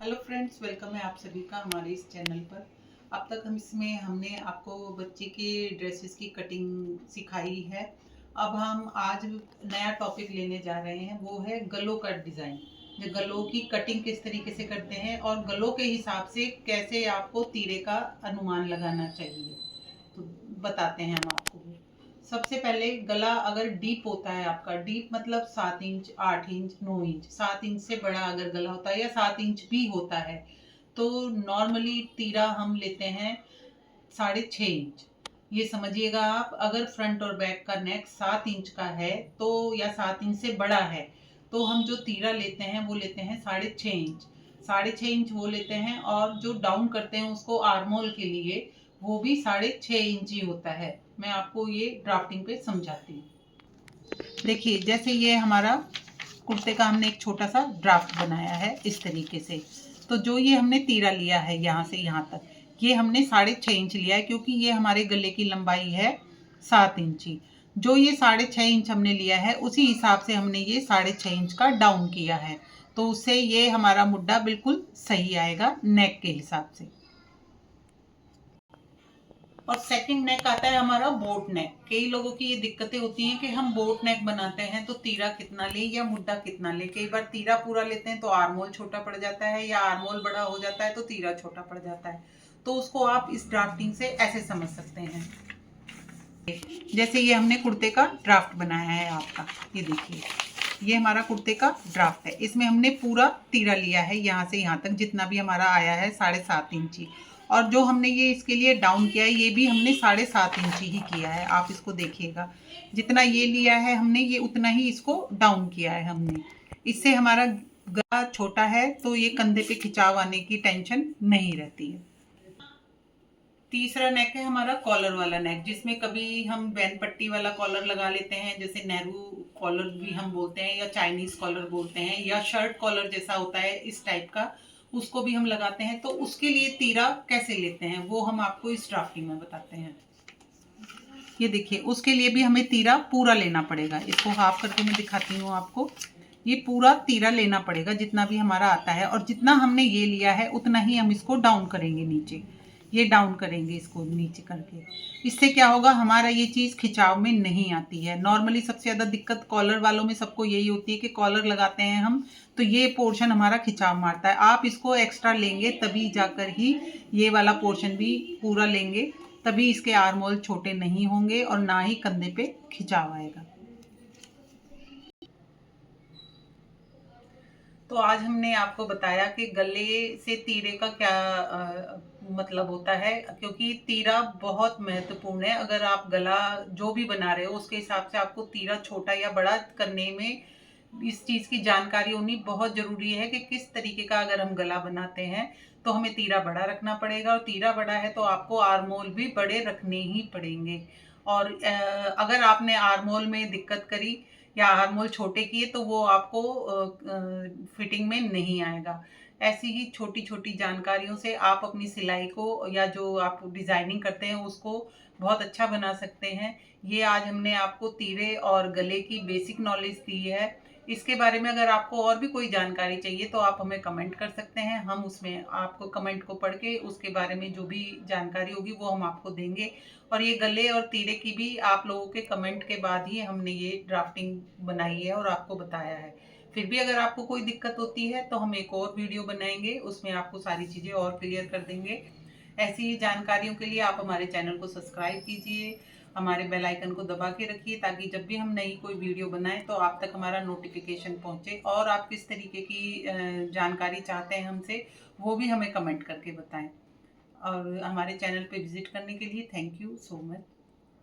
Hello friends, welcome है आप सभी का हमारे इस चैनल पर। अब तक हमने आपको बच्चे के ड्रेसेस की कटिंग सिखाई है। अब हम आज नया टॉपिक लेने जा रहे हैं, वो है गलों का डिज़ाइन। जो गलों की कटिंग किस तरीके से करते हैं और गलों के हिसाब से कैसे आपको तीरे का अनुमान लगाना चाहिए, तो बताते हैं हम आपको। सबसे पहले गला अगर डीप होता है आपका, डीप मतलब 7 इंच, 8 इंच, 9 इंच, 7 इंच से बड़ा अगर गला होता है या 7 इंच भी होता है, तो नॉर्मली तीरा हम लेते हैं 6.5 इंच। ये समझिएगा आप, अगर फ्रंट और बैक का नेक 7 इंच का है तो या 7 इंच से बड़ा है, तो हम जो तीरा लेते हैं वो लेते हैं 6.5 इंच। 6.5 इंच वो लेते हैं, और जो डाउन करते हैं उसको आर्मोल के लिए, वो भी 6.5 इंच ही होता है। मैं आपको ये ड्राफ्टिंग पे समझाती हूँ। देखिए, जैसे ये हमारा कुर्ते का हमने एक छोटा सा ड्राफ्ट बनाया है इस तरीके से। तो जो ये हमने तीरा लिया है यहाँ से यहाँ तक, ये हमने 6.5 इंच लिया है, क्योंकि ये हमारे गले की लंबाई है 7 इंच। जो ये 6.5 इंच हमने लिया है, उसी हिसाब से हमने ये 6.5 इंच का डाउन किया है, तो उससे ये हमारा मुड्डा बिल्कुल सही आएगा नेक के हिसाब से। और सेकंड नेक आता है हमारा बोट नेक। कई लोगों की ये दिक्कतें होती हैं कि हम बोट नेक बनाते हैं तो तीरा कितना ले या मुड्डा कितना ले। कई बार तीरा पूरा लेते हैं तो आर्मोल छोटा पड़ जाता है, या आर्मोल बड़ा हो जाता है तो तीरा छोटा पड़ जाता है। तो उसको आप इस ड्राफ्टिंग से ऐसे समझ सकते हैं। जैसे ये हमने कुर्ते का ड्राफ्ट बनाया है आपका, ये देखिए, ये हमारा कुर्ते का ड्राफ्ट है। इसमें हमने पूरा तीरा लिया है यहाँ से यहाँ तक, जितना भी हमारा आया है 7.5 इंची। और जो हमने ये इसके लिए डाउन किया है, ये भी हमने 7.5 इंची ही किया है। आप इसको देखिएगा, जितना ये लिया है हमने, ये उतना ही इसको डाउन किया है हमने। इससे हमारा गला छोटा है तो ये कंधे पे खिंचाव आने की टेंशन नहीं रहती है। तीसरा नेक है हमारा कॉलर वाला नेक, जिसमें कभी हम बैन पट्टी वाला कॉलर लगा लेते हैं, जैसे नेहरू कॉलर भी हम बोलते हैं, या चाइनीज कॉलर बोलते हैं, या शर्ट कॉलर जैसा होता है इस टाइप का, उसको भी हम लगाते हैं। तो उसके लिए तीरा कैसे लेते हैं वो हम आपको इस ड्राफ्टिंग में बताते हैं। ये देखिए, उसके लिए भी हमें तीरा पूरा लेना पड़ेगा। इसको हाफ करके मैं दिखाती हूँ आपको। ये पूरा तीरा लेना पड़ेगा जितना भी हमारा आता है, और जितना हमने ये लिया है उतना ही हम इसको डाउन करेंगे नीचे। ये डाउन करेंगे इसको नीचे करके। इससे क्या होगा, हमारा ये चीज़ खिंचाव में नहीं आती है। नॉर्मली सबसे ज़्यादा दिक्कत कॉलर वालों में सबको यही होती है कि कॉलर लगाते हैं हम तो ये पोर्शन हमारा खिंचाव मारता है। आप इसको एक्स्ट्रा लेंगे तभी जाकर ही ये वाला पोर्शन भी पूरा लेंगे, तभी इसके आर्मोल छोटे नहीं होंगे और ना ही कंधे पे खिंचाव आएगा। तो आज हमने आपको बताया कि गले से तीरे का क्या मतलब होता है, क्योंकि तीरा बहुत महत्वपूर्ण है। अगर आप गला जो भी बना रहे हो उसके हिसाब से आपको तीरा छोटा या बड़ा करने में इस चीज़ की जानकारी होनी बहुत ज़रूरी है कि किस तरीके का अगर हम गला बनाते हैं तो हमें तीरा बड़ा रखना पड़ेगा, और तीरा बड़ा है तो आपको आर्मोल भी बड़े रखने ही पड़ेंगे। और अगर आपने आर्मोल में दिक्कत करी या आर्मोल छोटे किए तो वो आपको फिटिंग में नहीं आएगा। ऐसी ही छोटी छोटी जानकारियों से आप अपनी सिलाई को या जो आप डिज़ाइनिंग करते हैं उसको बहुत अच्छा बना सकते हैं। ये आज हमने आपको तीरे और गले की बेसिक नॉलेज दी है। इसके बारे में अगर आपको और भी कोई जानकारी चाहिए तो आप हमें कमेंट कर सकते हैं। हम उसमें आपको कमेंट को पढ़ के उसके बारे में जो भी जानकारी होगी वो हम आपको देंगे। और ये गले और तीरे की भी आप लोगों के कमेंट के बाद ही हमने ये ड्राफ्टिंग बनाई है और आपको बताया है। फिर भी अगर आपको कोई दिक्कत होती है तो हम एक और वीडियो बनाएंगे, उसमें आपको सारी चीज़ें और क्लियर कर देंगे। ऐसी ही जानकारियों के लिए आप हमारे चैनल को सब्सक्राइब कीजिए, हमारे बेल आइकन को दबा के रखिए, ताकि जब भी हम नई कोई वीडियो बनाएं तो आप तक हमारा नोटिफिकेशन पहुंचे। और आप किस तरीके की जानकारी चाहते हैं हमसे, वो भी हमें कमेंट करके बताएं। और हमारे चैनल पे विजिट करने के लिए थैंक यू सो मच।